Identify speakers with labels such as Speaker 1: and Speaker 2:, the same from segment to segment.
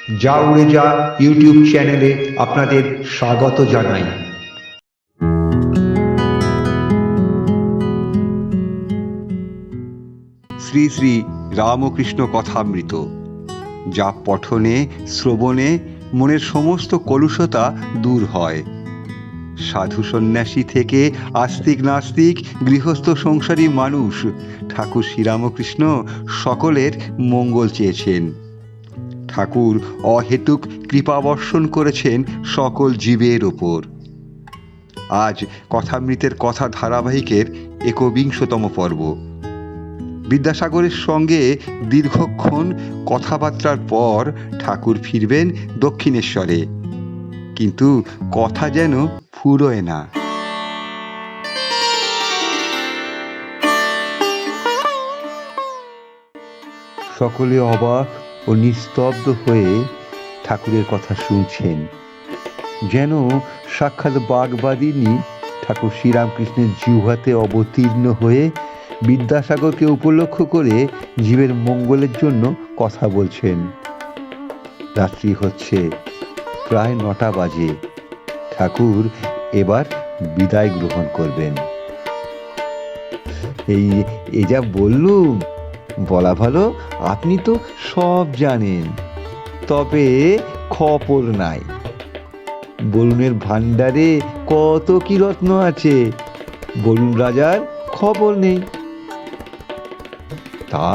Speaker 1: যা উড়ে যা ইউটিউব চ্যানেলে আপনাদের স্বাগত জানাই।
Speaker 2: শ্রী শ্রী রামকৃষ্ণ কথামৃত, যা পঠনে শ্রবণে মনের সমস্ত কলুষতা দূর হয়। সাধু সন্ন্যাসী থেকে আস্তিক নাস্তিক গৃহস্থ সংসারী মানুষ ঠাকুর শ্রীরামকৃষ্ণ সকলের মঙ্গল চেয়েছেন। ঠাকুর অহেতুক কৃপা বর্ষণ করেছেন সকল জীবের ওপর। আজ কথামৃতের কথা ধারাবাহিকের একবিংশতম পর্ব। বিদ্যাসাগরের সঙ্গে দীর্ঘক্ষণ কথাবার্তার পর ঠাকুর ফিরবেন দক্ষিণেশ্বরে, কিন্তু কথা যেন ফুরোয় না। সকলে অবাক ও নিস্তব্ধ হয়ে ঠাকুরের কথা শুনছেন, যেন সাক্ষাৎ বাগবাদিনী ঠাকুর শ্রীরামকৃষ্ণের জিহ্বাতে অবতীর্ণ হয়ে বিদ্যাসাগরকে উপলক্ষ করে জীবের মঙ্গলের জন্য কথা বলছেন। রাত্রি হচ্ছে, প্রায় 9টা বাজে। ঠাকুর এবার বিদায় গ্রহণ করবেন। এই যা বললুম, বলা ভালো, আপনি তো সব জানেন, তবে খবর নাই। বরুণের ভাণ্ডারে কত কি রত্ন আছে, বরুণ রাজার খবর নেই। তা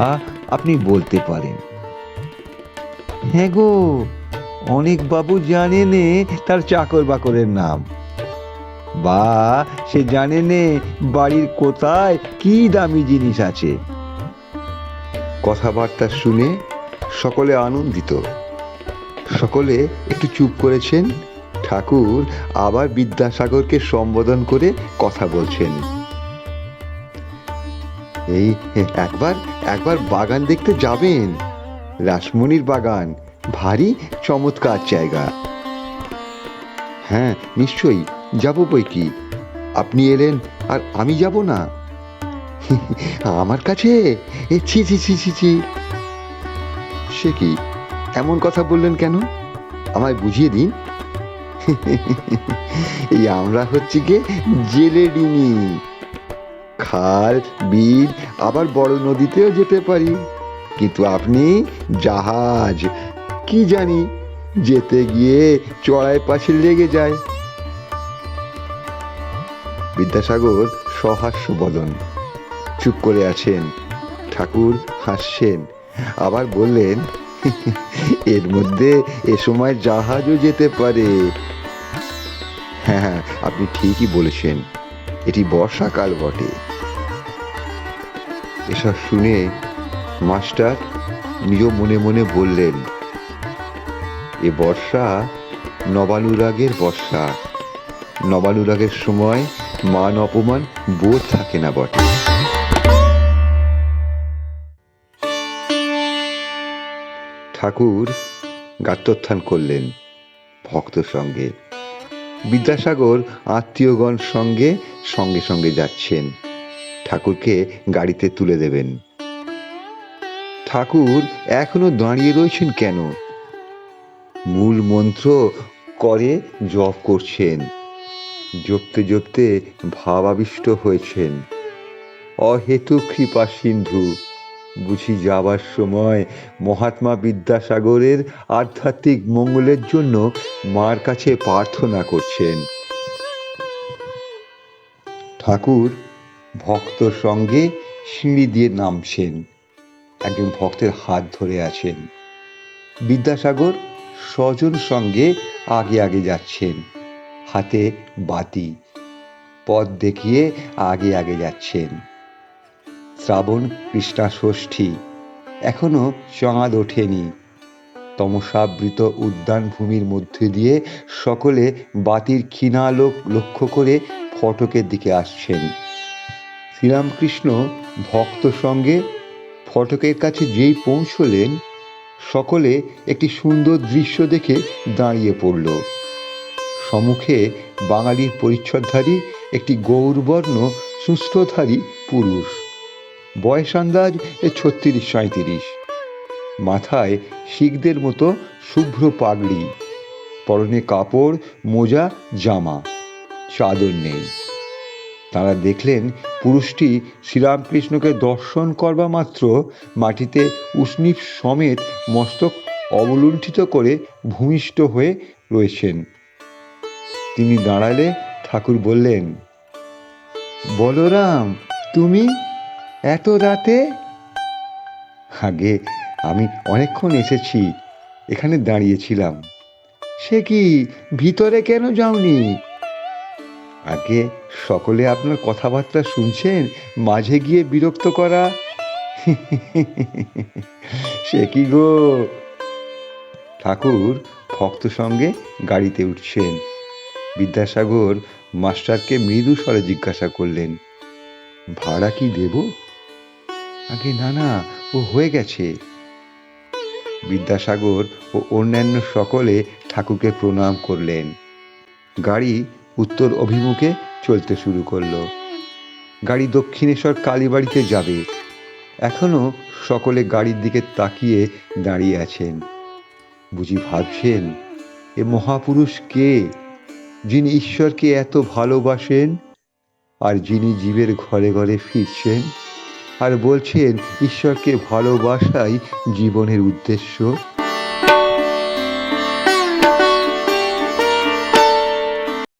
Speaker 2: আপনি বলতে পারেন। হ্যাঁ গো, অনেক বাবু জানে নে তার চাকর বাকরের নাম, বা সে জানে নে বাড়ির কোথায় কি দামি জিনিস আছে। কথাবার্তা শুনে সকলে আনন্দিত। সকলে একটু চুপ করেছেন। ঠাকুর আবার বিদ্যাসাগরকে সম্বোধন করে কথা বলছেন। এই একবার বাগান দেখতে যাবেন, রাসমণির বাগান, ভারী চমৎকার জায়গা। হ্যাঁ, নিশ্চয়ই যাব, বই কি, আপনি এলেন আর আমি যাব না? আমার কাছে ছি ছি ছি ছি ছি। সে কি, এমন কথা বললেন কেন? আমায় বুঝিয়ে দিন। এই আমরা হচ্ছে গিয়ে জেলে ডিঙি, খাল বিল আবার বড় নদীতেও যেতে পারি, কিন্তু আপনি জাহাজ, কি জানি যেতে গিয়ে চড়াই পাশে লেগে যায়। বিদ্যাসাগর সহাস্য বদন, চুপ করে আছেন। ঠাকুর হাসছেন, আবার বললেন, এর মধ্যে এ সময় জাহাজও যেতে পারে। হ্যাঁ, আপনি ঠিকই বলেছেন, এটি বর্ষাকাল বটে। এসব শুনে মাস্টার নিজ মনে মনে বললেন, এ বর্ষা নবানুরাগের বর্ষা। নবানুরাগের সময় মান অপমান বোধ থাকে না বটে। ঠাকুর গাত্রোত্থান করলেন ভক্ত সঙ্গে। বিদ্যাসাগর আত্মীয়গণ সঙ্গে সঙ্গে সঙ্গে যাচ্ছেন, ঠাকুরকে গাড়িতে তুলে দেবেন। ঠাকুর এখনো দাঁড়িয়ে রয়েছেন কেন? মূল মন্ত্র করে জপ করছেন। জপতে জপতে ভাবাবিষ্ট হয়েছেন। অহেতুক কৃপা সিন্ধু বুঝি যাবার সময় মহাত্মা বিদ্যাসাগরের আধ্যাত্মিক মঙ্গলের জন্য মার কাছে প্রার্থনা করছেন। ঠাকুর ভক্তর সঙ্গে সিঁড়ি দিয়ে নামছেন। একজন ভক্তের হাত ধরে আছেন। বিদ্যাসাগর স্বজন সঙ্গে আগে আগে যাচ্ছেন, হাতে বাতি, পথ দেখিয়ে আগে আগে যাচ্ছেন। শ্রাবণ কৃষ্ণা ষষ্ঠী, এখনো চাঁদ ওঠেনি। তমসাবৃত উদ্যান ভূমির মধ্যে দিয়ে সকলে বাতির ক্ষীণালোক লক্ষ্য করে ফটকের দিকে আসছেন। শ্রীরামকৃষ্ণ ভক্ত সঙ্গে ফটকের কাছে যেই পৌঁছলেন, সকলে একটি সুন্দর দৃশ্য দেখে দাঁড়িয়ে পড়ল। সম্মুখে বাঙালির পরিচ্ছদধারী একটি গৌরবর্ণ সুস্থধারী পুরুষ, বয়স আন্দাজ 36-37। মাথায় শিখদের মতো শুভ্র পাগড়ি, পরনে কাপড়, মোজা, জামা, চাদর নেই। তারা দেখলেন পুরুষটি শ্রীরামকৃষ্ণকে দর্শন করবা মাত্র মাটিতে উষ্ণীপ সমেত মস্তক অবলুণ্ঠিত করে ভূমিষ্ঠ হয়ে রয়েছেন। তিনি দাঁড়ালে ঠাকুর বললেন, বলরাম, তুমি এত রাতে? আগে আমি অনেকক্ষণ এসেছি, এখানে দাঁড়িয়েছিলাম। সে কি, ভিতরে কেন যাওনি? আগে সকলে আপনার কথাবার্তা শুনছেন, মাঝে গিয়ে বিরক্ত করা। সে কি গো? ঠাকুর ভক্ত সঙ্গে গাড়িতে উঠছেন। বিদ্যাসাগর মাস্টারকে মৃদু স্বরে জিজ্ঞাসা করলেন, ভাড়া কি দেব? আগে না না, ও হয়ে গেছে। বিদ্যাসাগর ও অন্যান্য সকলে ঠাকুরকে প্রণাম করলেন। গাড়ি উত্তর অভিমুখে চলতে শুরু করলো। গাড়ি দক্ষিণেশ্বর কালীবাড়িতে যাবে। এখনো সকলে গাড়ির দিকে তাকিয়ে দাঁড়িয়ে আছেন। বুঝি ভাবছেন, এ মহাপুরুষ কে, যিনি ঈশ্বরকে এত ভালোবাসেন আর যিনি জীবের ঘরে ঘরে ফিরছেন আর বলছেন ঈশ্বরকে ভালোবাসাই জীবনের উদ্দেশ্য।